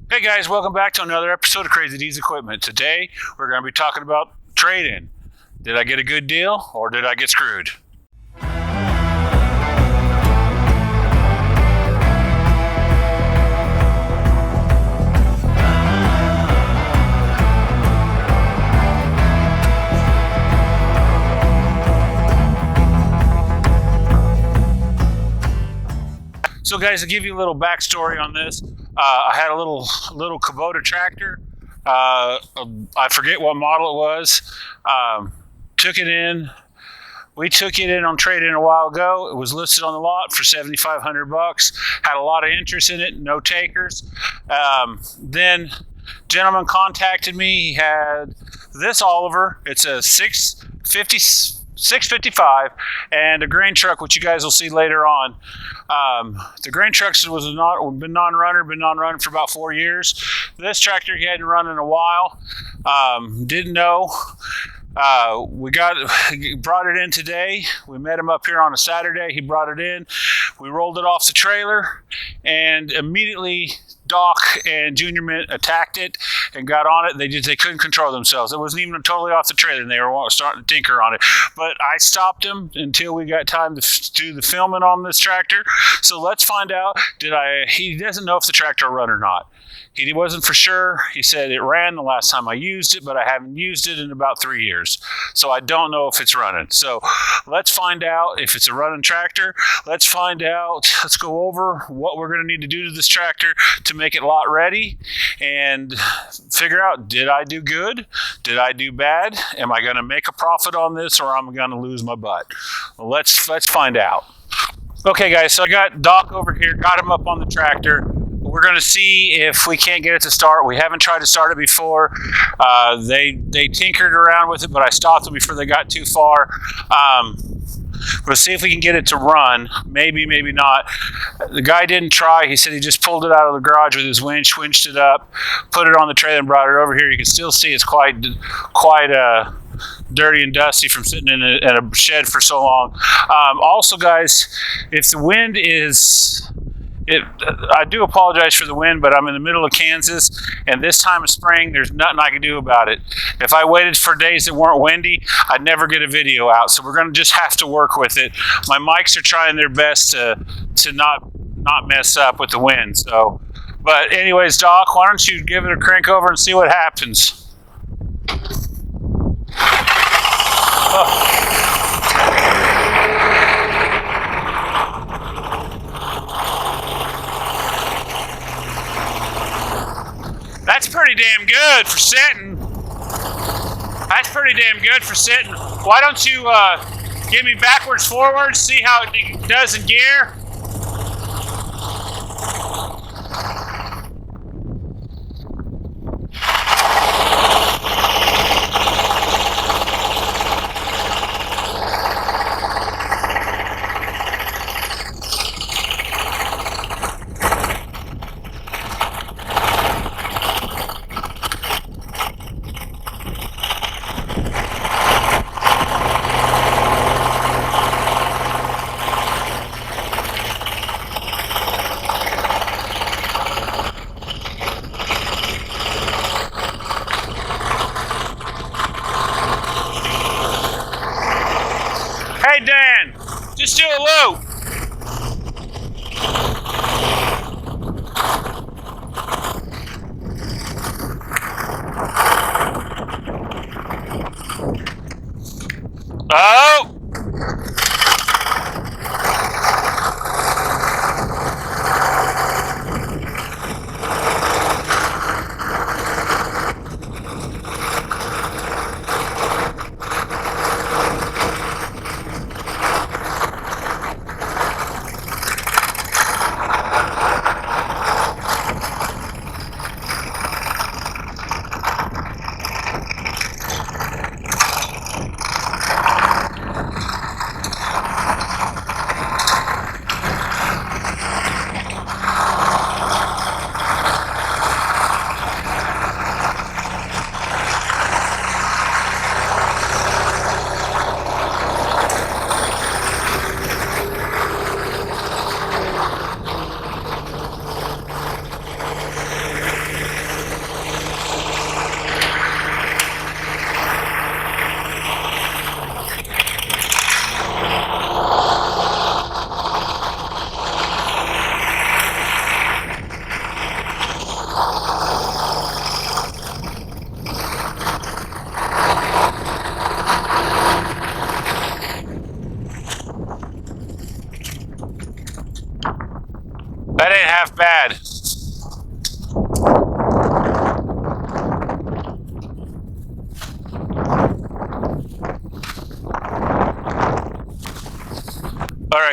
Hey guys, welcome back to another episode of Crazy D's Equipment. Today we're going to be talking about trade-in. Did I get a good deal or did I get screwed? So guys, to give you a little backstory on this, I had a little Kubota tractor. I forget what model it was. Took it in. We took it in on trade-in a while ago. It was listed on the lot for $7,500. Had a lot of interest in it. No takers. Then gentleman contacted me. He had this Oliver. It's a 655 and a grain truck, which you guys will see later on. The grain trucks been non-runner for about 4 years. This tractor he hadn't run in a while. Didn't know. We brought it in today. We met him up here on a Saturday. He brought it in. We rolled it off the trailer, and immediately Doc and Junior Mint attacked it and got on it. They couldn't control themselves. It wasn't even totally off the trailer, and they were starting to tinker on it. But I stopped them until we got time to do the filming on this tractor. So let's find out. He doesn't know if the tractor will run or not. He wasn't for sure. He said it ran the last time I used it, but I haven't used it in about 3 years. So I don't know if it's running. So let's find out if it's a running tractor. Let's go over what we're going to need to do to this tractor to make it lot ready and figure out, did I do good? Did I do bad? Am I going to make a profit on this, or am I going to lose my butt? Well, let's find out. Okay, guys, so I got Doc over here, got him up on the tractor. We're going to see if we can't get it to start. We haven't tried to start it before. They tinkered around with it, but I stopped them before they got too far. We'll see if we can get it to run. Maybe, maybe not. The guy didn't try. He said he just pulled it out of the garage with his winch, winched it up, put it on the trailer, and brought it over here. You can still see it's quite dirty and dusty from sitting in a shed for so long. Also, guys, if the wind is... I do apologize for the wind, but I'm in the middle of Kansas, and this time of spring, there's nothing I can do about it. If I waited for days that weren't windy, I'd never get a video out, so we're going to just have to work with it. My mics are trying their best to not mess up with the wind. So, but anyways, Doc, why don't you give it a crank over and see what happens? Oh. That's pretty damn good for sitting. Why don't you give me backwards, forwards, see how it does in gear?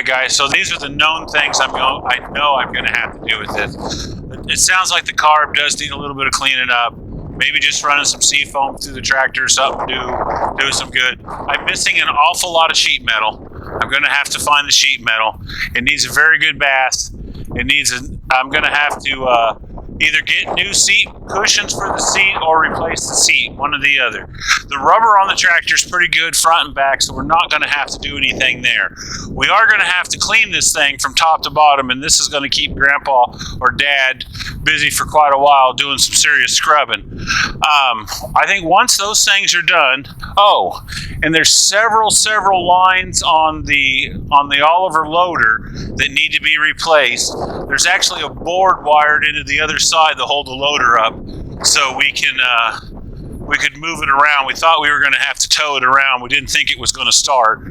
right, guys. So these are the known things I know I'm going to have to do with this. It sounds like the carb does need a little bit of cleaning up. Maybe just running some seafoam through the tractor or something do some good. I'm missing an awful lot of sheet metal. I'm going to have to find the sheet metal. It needs a very good bath. I'm going to have to either get new seat cushions for the seat or replace the seat, one or the other. The rubber on the tractor is pretty good front and back, so we're not going to have to do anything there. We are going to have to clean this thing from top to bottom, and this is going to keep Grandpa or Dad busy for quite a while doing some serious scrubbing. I think once those things are done, and there's several lines on the Oliver loader that need to be replaced. There's actually a board wired into the other side to hold the loader up, so we could move it around. We thought we were going to have to tow it around. We didn't think it was going to start.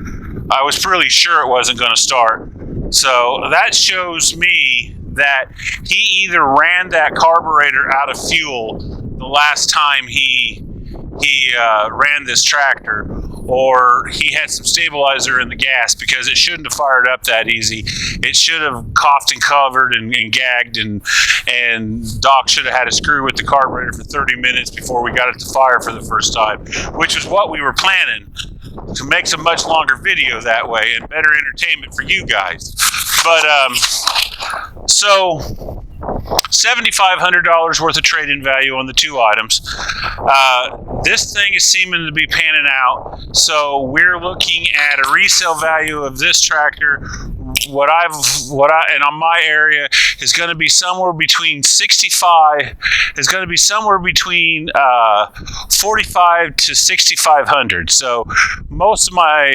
I was pretty sure it wasn't going to start. So that shows me that he either ran that carburetor out of fuel the last time he ran this tractor, or he had some stabilizer in the gas, because it shouldn't have fired up that easy. It should have coughed and covered and gagged, and Doc should have had a screw with the carburetor for 30 minutes before we got it to fire for the first time, which is what we were planning, to make some much longer video that way and better entertainment for you guys. But so $7,500 worth of trade-in value on the two items. This thing is seeming to be panning out, so we're looking at a resale value of this tractor. And on my area is going to be somewhere between 65. Is going to be somewhere between 45 to 6,500. So most of my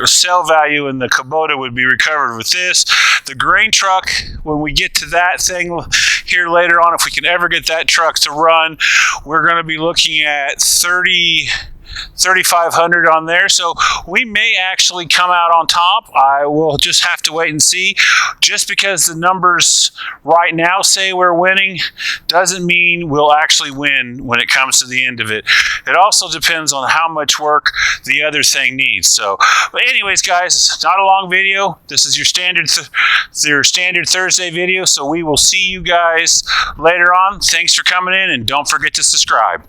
sale value in the Kubota would be recovered with this. The grain truck, when we get to that thing here later on, if we can ever get that truck to run, we're going to be looking at 3,500 on there, so we may actually come out on top. I will just have to wait and see. Just because the numbers right now say we're winning doesn't mean we'll actually win when it comes to the end of it. It also depends on how much work the other thing needs. So, but anyways, guys, it's not a long video. This is your standard Thursday video, so we will see you guys later on. Thanks for coming in, and don't forget to subscribe.